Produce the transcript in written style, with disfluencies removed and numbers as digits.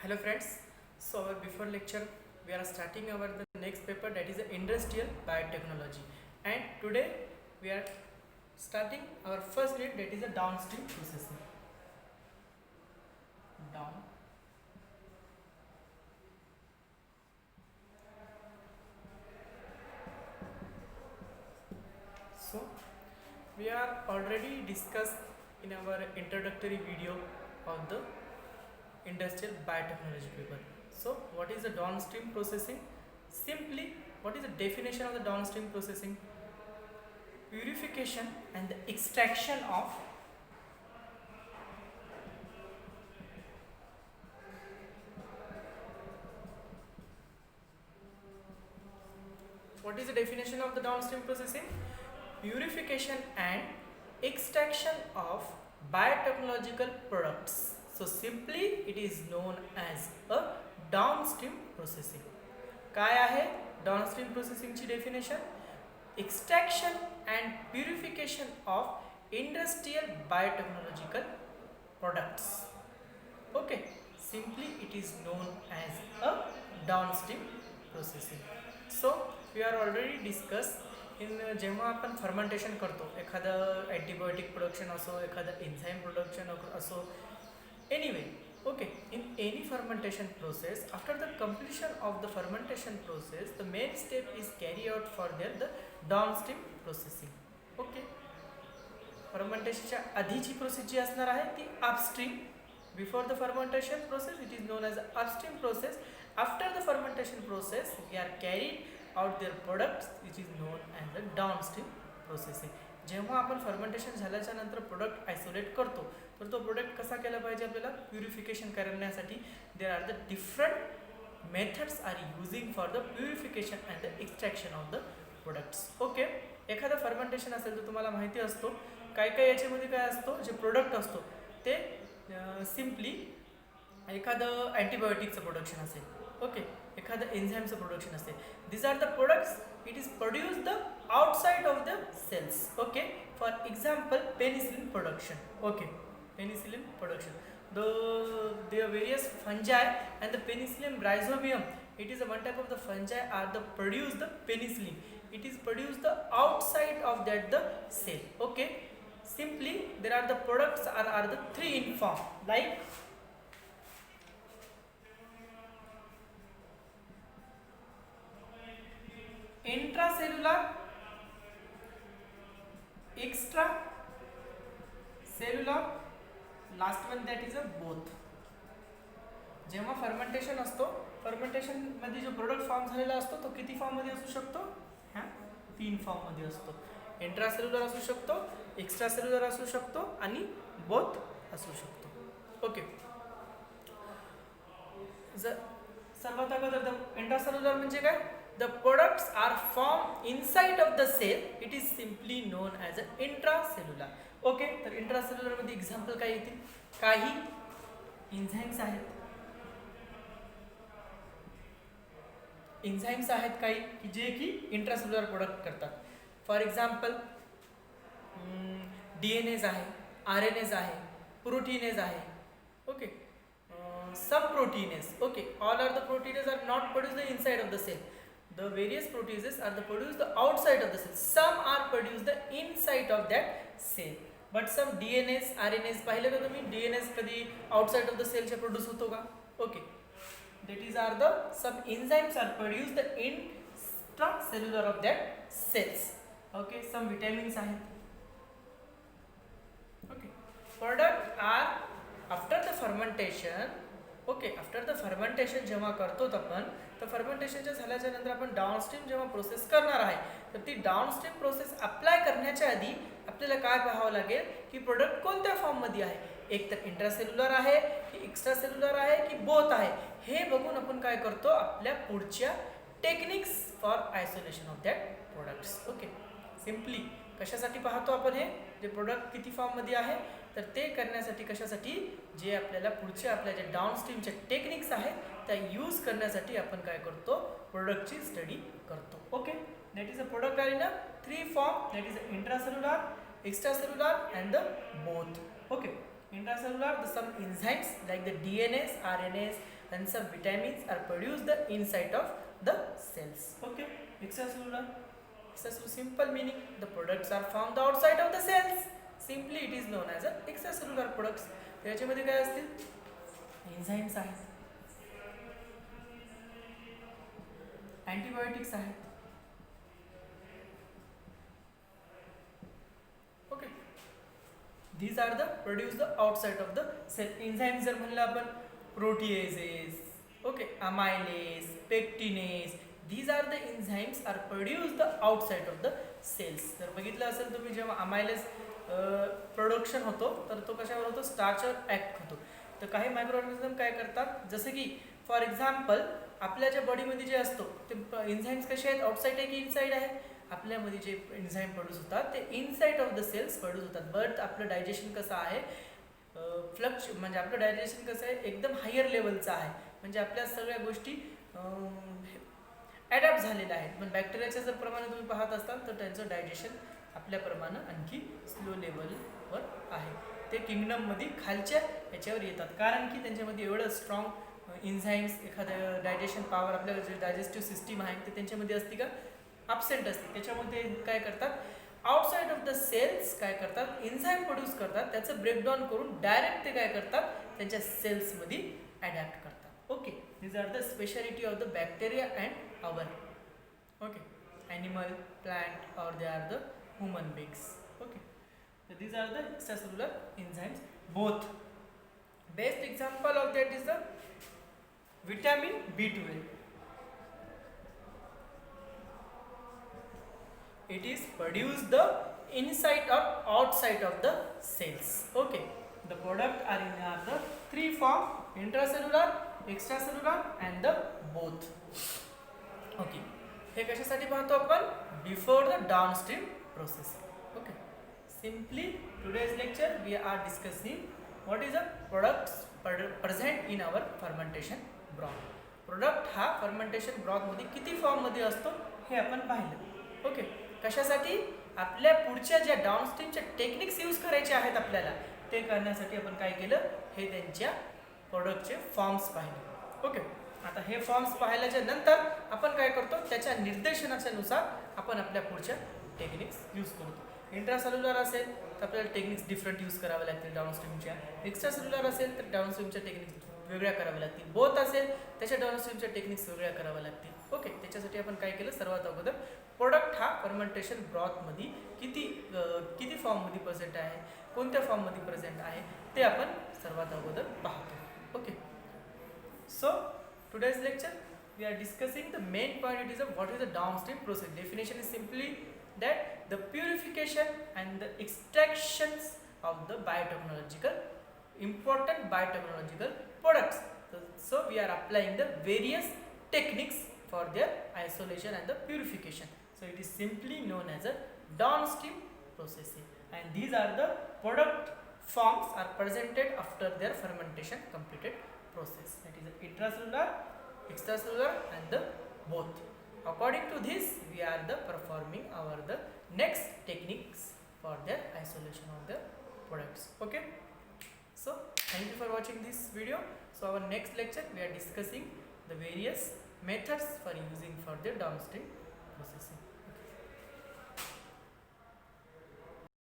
Hello friends, so our before lecture we are starting our the next paper, that is industrial biotechnology, and today we are starting our first unit, that is a downstream processing. Down. So we are already discussed in our introductory video of the industrial biotechnology paper. So what is the downstream processing? Simply, what is the definition of the downstream processing? Purification and the extraction of what is the definition of the downstream processing? Purification and extraction of biotechnological products. So simply it is known as a downstream processing. काय आहे downstream प्रोसेसिंगची definition? Extraction and purification of industrial biotechnological products. Okay, simply it is known as a downstream processing. So we are already discuss in जेव्हा आपण fermentation करतो, एखादं antibiotic production असो, एखादं enzyme production असो, anyway. Okay, in any fermentation process, after the completion of the fermentation process, the main step is carried out for the downstream processing. Okay, fermentationच्या आधीची process जी असणार आहे ती upstream. Before the fermentation process, it is known as upstream process. After the fermentation process, we are carried out their products, which is known as the downstream processing. जेव्हा आपण fermentation झाल्याच्या नंतर product isolate करतो, तर तो product कसा केला पाहिजे? आपल्याला प्युरिफिकेशन करण्यासाठी there are the different methods are using for the purification and the extraction of the products. Okay, एखादं फर्मेंटेशन असेल तर तुम्हाला माहिती असतो काय काय याच्यामध्ये काय असतो, जे प्रोडक्ट असतो ते सिम्पली एखादं अँटीबायोटिकचं प्रोडक्शन असेल, ओके, एखादं एन्झाईमचं प्रोडक्शन असेल. These are the products, it is produced the outside of the cells. Okay, for example penicillin production. Okay, penicillin production, the various fungi and the penicillium rhizobium, it is a one type of the fungi are the produce the penicillin. It is produced the outside of that the cell. Okay, simply there are the products are the three in form, like intracellular, extra cellular, last one that is a both. जेव्हा fermentation असतो, fermentation मध्ये जो product form झालेला असतो तो किती form मध्ये असू शकतो? हा, 3 फॉर्म मध्ये असतो. इंट्रासेल्युलर असू शकतो, एक्स्ट्रा सेल्युलर असू शकतो आणि बोथ असू शकतो. ओके, जर सर्वात अगोदर इंट्रासेल्युलर म्हणजे काय? The products are formed inside of the cell. It is simply known as a intracellular. Okay, तर इंट्रासेल्युलर मध्ये एक्झाम्पल काय येतील? काही एन्झाईम्स आहेत, काही की जे की इंट्रासेल्युलर प्रोडक्ट करतात. फॉर एक्झाम्पल डीएनएज आहे, आरएनएज आहे, प्रोटीनेज आहे. Okay, sub proteinase. Okay, all are the proteinase are not produced inside of the cell. The various proteases are the produced the outside of the cell. Some are produced the inside of that cell. But some DNAs, RNAs पाहिले का तुम्ही? DNAs कधी outside of the cell चे produce होतो का? Okay, that is are the some enzymes are produced the intracellular of that cells. Okay, some vitamins आहेत. Okay, product are after the fermentation. Okay, after the fermentation जेव्हा करतो आपण, तर फर्मेंटेशनच्या झाल्याच्या नंतर आपण डाऊनस्ट्रीम जेव्हा प्रोसेस करणार आहे, तर ती डाऊनस्ट्रीम प्रोसेस अप्लाय करण्याच्या आधी आपल्याला काय पाहावं लागेल की प्रोडक्ट कोणत्या फॉर्ममध्ये आहे, एक तर इंट्रासेल्युलर आहे की एक्स्ट्रा सेल्युलर आहे की बोथ आहे, हे बघून आपण काय करतो आपल्या पुढच्या techniques for isolation of that products. Okay, simply कशासाठी पाहतो आपण हे जे प्रोडक्ट किती फॉर्ममध्ये आहे, तर ते करण्यासाठी कशासाठी, जे आपल्याला पुढचे आपल्या जे डाऊनस्ट्रीमचे टेक्निक्स आहेत त्या यूज करण्यासाठी आपण काय करतो, प्रोडक्टची स्टडी करतो. Okay, that is a product are in a 3 form, that is intracellular, extracellular and the both. Okay, intracellular, the some enzymes like the DNAs, RNAs and some vitamins are produced the inside of the cells. Okay, extracellular. Extracellular simple meaning the products are found outside of the cells. Simply it is known as a extracellular products. त्याच्यामध्ये काय असतील? Enzymes आहेत, antibiotics आहेत. Okay, these are the produced the outside of the cell. Enzymes जर म्हणलं आपण proteases, okay, amylase, pectinase, these are the enzymes are produced the outside of the cells. जर बघितलं असेल तुम्ही जेव्हा amylase प्रोडक्शन होतो तर तो कशावर होतो? स्टार्चवर ॲक्ट होतो. तर काही मायक्रो ऑर्गॅनिझम काय करतात, जसं की फॉर एक्झाम्पल आपल्या बॉडीमध्ये जे असतो ते एन्झाईम्स कसे आहेत? आउटसाईड आहे की इनसाईड आहे? आपल्यामध्ये जे एन्झाईम प्रोड्यूस होतात ते inside of the cells produce होतात. बट आपलं डायजेशन कसं आहे? म्हणजे आपलं डायजेशन कसं आहे? एकदम हायर लेवलचं आहे. म्हणजे आपल्या सगळ्या गोष्टी ॲडॅप्ट झालेल्या आहेत. पण बॅक्टेरियाच्या जर प्रमाणे तुम्ही पाहत असाल तर त्यांचं डायजेशन आपल्याप्रमाणे आणखी स्लो लेवलवर आहे. ते किंगडममध्ये खालच्या याच्यावर येतात कारण की त्यांच्यामध्ये एवढं स्ट्रॉंग एन्झाईम्स, एखादं डायजेशन पॉवर, आपल्या जे डायजेस्टिव्ह सिस्टीम आहे ते त्यांच्यामध्ये असते का? ॲब्सेंट असते. त्याच्यामध्ये काय करतात? आउटसाइड ऑफ द सेल्स काय करतात? एन्झाईम प्रोड्यूस करतात. त्याचं ब्रेकडाऊन करून डायरेक्ट ते काय करतात? त्यांच्या सेल्समध्ये ॲडॅप्ट करतात. Okay, these are the speciality of the bacteria and our animal, plant or they are the human beings. Okay, so these are the extracellular enzymes. Both best example of that is the vitamin B12. It is produced the inside or outside of the cells. Okay, the product are the three form: intracellular, extracellular and the both. Okay, हे कशासाठी पाहतो आपण? Before the downstream processing. Okay, simply today's lecture we are discussing what is the products present in our fermentation broth. Product हा fermentation ब्रॉथमध्ये किती फॉर्ममध्ये असतो हे आपण पाहिलं. ओके, कशासाठी? आपल्या पुढच्या ज्या डाउनस्ट्रीमच्या टेक्निक्स यूज करायचे आहेत आपल्याला, ते करण्यासाठी आपण काय केलं? हे त्यांच्या प्रोडक्टचे फॉर्म्स पाहिले. ओके, आता हे फॉर्म्स पाहिल्याच्या नंतर आपण काय करतो? त्याच्या निर्देशनाच्या नुसार आपण आपल्या पुढच्या टेक्निक्स यूज करतो. इंट्रासेल्युलर असेल तर आपल्याला टेक्निक्स डिफरंट यूज कराव्या लागतील डाउनस्ट्रीमच्या. एक्स्ट्रासेल्युलर असेल तर डाउनस्ट्रीमच्या टेक्निक्स वेगळ्या कराव्या लागतील. बोथ असेल त्याच्या डाउनस्ट्रीमच्या टेक्निक्स वेगळ्या कराव्या लागतील. ओके, त्याच्यासाठी आपण काय केलं? सर्वात अगोदर प्रोडक्ट हा फर्मेंटेशन ब्रॉथमध्ये किती फॉर्ममध्ये प्रेझेंट आहे, कोणत्या फॉर्ममध्ये प्रेझेंट आहे ते आपण सर्वात अगोदर पाहतो. Okay, so today's lecture we are discussing the main point. It is what is the downstream process. Definition is simply that the purification and the extractions of the biotechnological important biotechnological products. So we are applying the various techniques for their isolation and the purification. So it is simply known as a downstream processing, and these are the product forms are presented after their fermentation completed process. That is the intracellular, extracellular and the both. According to this we are the performing our the next techniques for the isolation of the products. Okay, so thank you for watching this video. So our next lecture we are discussing the various methods for using for the downstream processing.